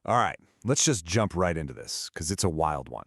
All right, let's just jump right into this, because it's a wild one.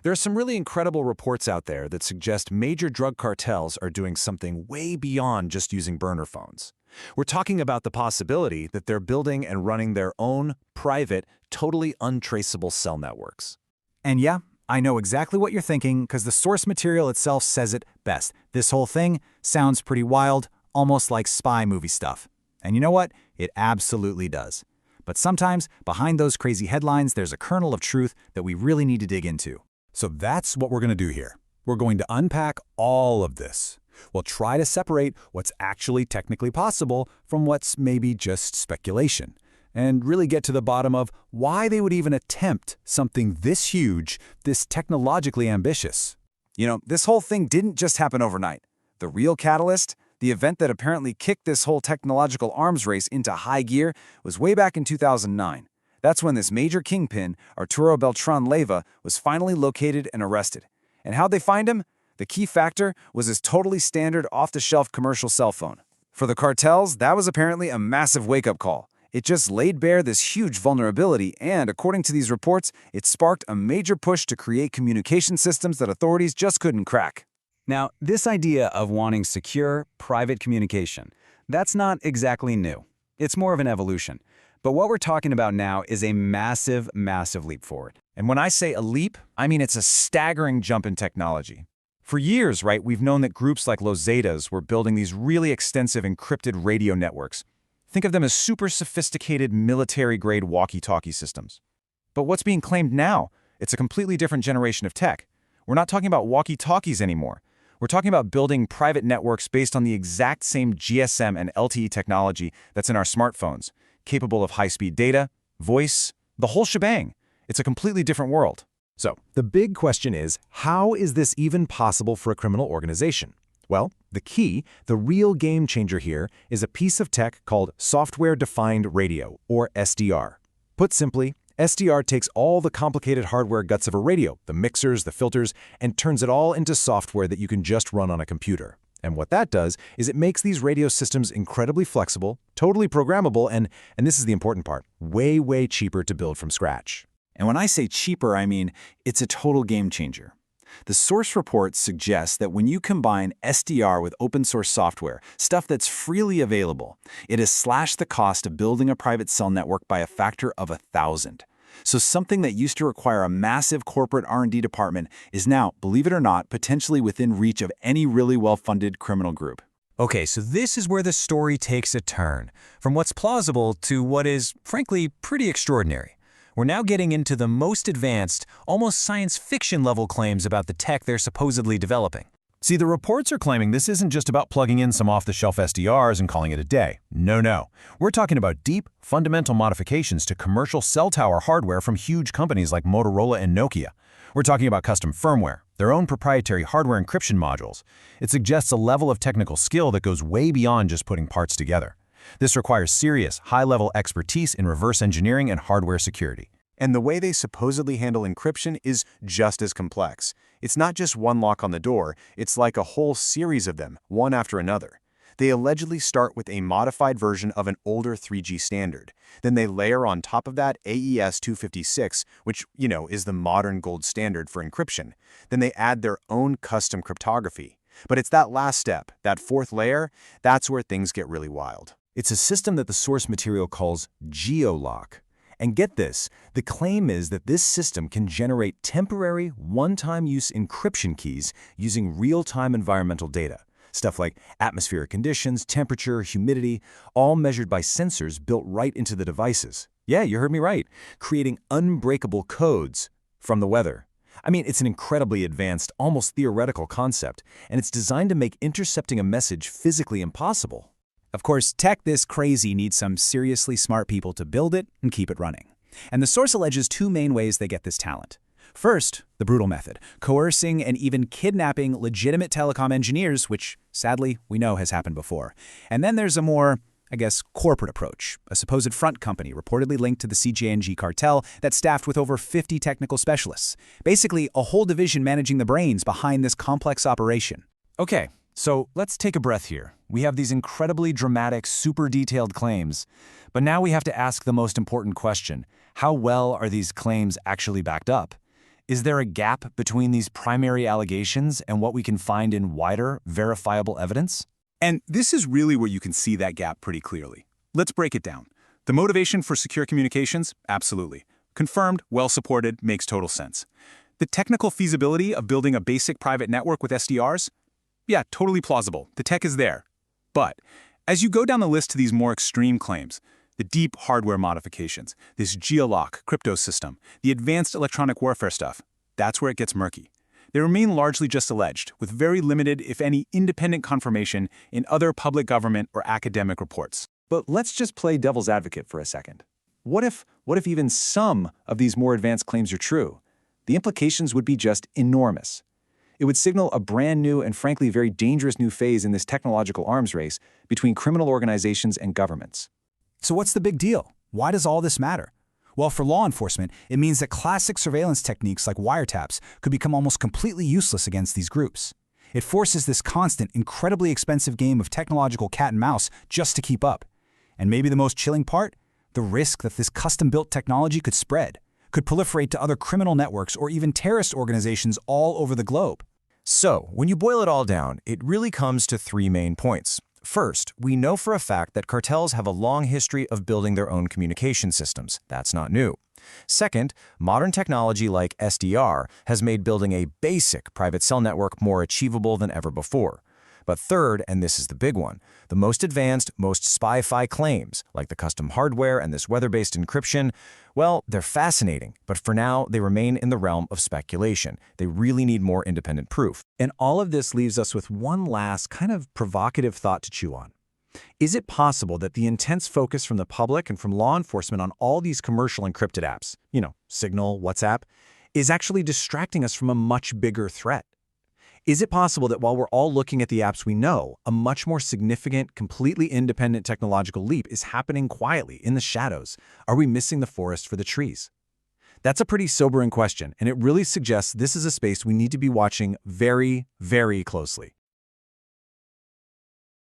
There are some really incredible reports out there that suggest major drug cartels are doing something way beyond just using burner phones. We're talking about the possibility that they're building and running their own, private, totally untraceable cell networks. And yeah, I know exactly what you're thinking because the source material itself says it best. This whole thing sounds pretty wild, almost like spy movie stuff. And you know what? It absolutely does. But sometimes, behind those crazy headlines, there's a kernel of truth that we really need to dig into. So that's what we're going to do here. We're going to unpack all of this. We'll try to separate what's actually technically possible from what's maybe just speculation, and really get to the bottom of why they would even attempt something this huge, this technologically ambitious. You know, this whole thing didn't just happen overnight. The real catalyst, the event that apparently kicked this whole technological arms race into high gear, was way back in 2009. That's when this major kingpin, Arturo Beltran Leyva, was finally located and arrested. And how'd they find him? The key factor was his totally standard off-the-shelf commercial cell phone. For the cartels, that was apparently a massive wake-up call. It just laid bare this huge vulnerability and, according to these reports, it sparked a major push to create communication systems that authorities just couldn't crack. Now, this idea of wanting secure, private communication, that's not exactly new. It's more of an evolution. But what we're talking about now is a massive, massive leap forward. And when I say a leap, I mean it's a staggering jump in technology. For years, right, we've known that groups like Los Zetas were building these really extensive encrypted radio networks. Think of them as super sophisticated military-grade walkie-talkie systems. But what's being claimed now? It's a completely different generation of tech. We're not talking about walkie-talkies anymore. We're talking about building private networks based on the exact same GSM and LTE technology that's in our smartphones, capable of high-speed data, voice, the whole shebang. It's a completely different world. So, the big question is, how is this even possible for a criminal organization? Well, the key, the real game changer here, is a piece of tech called software-defined radio, or SDR. Put simply, SDR takes all the complicated hardware guts of a radio, the mixers, the filters, and turns it all into software that you can just run on a computer. And what that does is it makes these radio systems incredibly flexible, totally programmable, and this is the important part, way, way cheaper to build from scratch. And when I say cheaper, I mean it's a total game changer. The source reports suggest that when you combine SDR with open source software, stuff that's freely available, it has slashed the cost of building a private cell network by a factor of 1,000. So something that used to require a massive corporate R&D department is now, believe it or not, potentially within reach of any really well-funded criminal group. Okay, so this is where the story takes a turn, from what's plausible to what is, frankly, pretty extraordinary. We're now getting into the most advanced, almost science fiction level claims about the tech they're supposedly developing. See, the reports are claiming this isn't just about plugging in some off-the-shelf SDRs and calling it a day. No. We're talking about deep, fundamental modifications to commercial cell tower hardware from huge companies like Motorola and Nokia. We're talking about custom firmware, their own proprietary hardware encryption modules. It suggests a level of technical skill that goes way beyond just putting parts together. This requires serious, high-level expertise in reverse engineering and hardware security. And the way they supposedly handle encryption is just as complex. It's not just one lock on the door, it's like a whole series of them, one after another. They allegedly start with a modified version of an older 3G standard. Then they layer on top of that AES 256, which, is the modern gold standard for encryption. Then they add their own custom cryptography. But it's that last step, that fourth layer, that's where things get really wild. It's a system that the source material calls geolock. And get this, the claim is that this system can generate temporary, one-time use encryption keys using real-time environmental data. Stuff like atmospheric conditions, temperature, humidity, all measured by sensors built right into the devices. Yeah, you heard me right, creating unbreakable codes from the weather. I mean, it's an incredibly advanced, almost theoretical concept, and it's designed to make intercepting a message physically impossible. Of course, tech this crazy needs some seriously smart people to build it and keep it running. And the source alleges two main ways they get this talent. First, the brutal method, coercing and even kidnapping legitimate telecom engineers, which, sadly, we know has happened before. And then there's a more, corporate approach, a supposed front company reportedly linked to the CJNG cartel that's staffed with over 50 technical specialists. Basically, a whole division managing the brains behind this complex operation. Okay, So let's take a breath here. We have these incredibly dramatic, super detailed claims, but now we have to ask the most important question. How well are these claims actually backed up? Is there a gap between these primary allegations and what we can find in wider, verifiable evidence? And this is really where you can see that gap pretty clearly. Let's break it down. The motivation for secure communications? Absolutely. Confirmed, well-supported, makes total sense. The technical feasibility of building a basic private network with SDRs? Yeah, totally plausible. The tech is there. But as you go down the list to these more extreme claims, the deep hardware modifications, this geolock crypto system, the advanced electronic warfare stuff, that's where it gets murky. They remain largely just alleged, with very limited, if any, independent confirmation in other public government or academic reports. But let's just play devil's advocate for a second. What if even some of these more advanced claims are true? The implications would be just enormous. It would signal a brand new and frankly very dangerous new phase in this technological arms race between criminal organizations and governments. So what's the big deal? Why does all this matter? Well, for law enforcement, it means that classic surveillance techniques like wiretaps could become almost completely useless against these groups. It forces this constant, incredibly expensive game of technological cat and mouse just to keep up. And maybe the most chilling part? The risk that this custom-built technology could spread, could proliferate to other criminal networks or even terrorist organizations all over the globe. So, when you boil it all down, it really comes to three main points. First, we know for a fact that cartels have a long history of building their own communication systems. That's not new. Second, modern technology like SDR has made building a basic private cell network more achievable than ever before. But third, and this is the big one, the most advanced, most spy-fi claims, like the custom hardware and this weather-based encryption, well, they're fascinating, but for now, they remain in the realm of speculation. They really need more independent proof. And all of this leaves us with one last kind of provocative thought to chew on. Is it possible that the intense focus from the public and from law enforcement on all these commercial encrypted apps, Signal, WhatsApp, is actually distracting us from a much bigger threat? Is it possible that while we're all looking at the apps we know, a much more significant, completely independent technological leap is happening quietly in the shadows? Are we missing the forest for the trees? That's a pretty sobering question, and it really suggests this is a space we need to be watching very, very closely.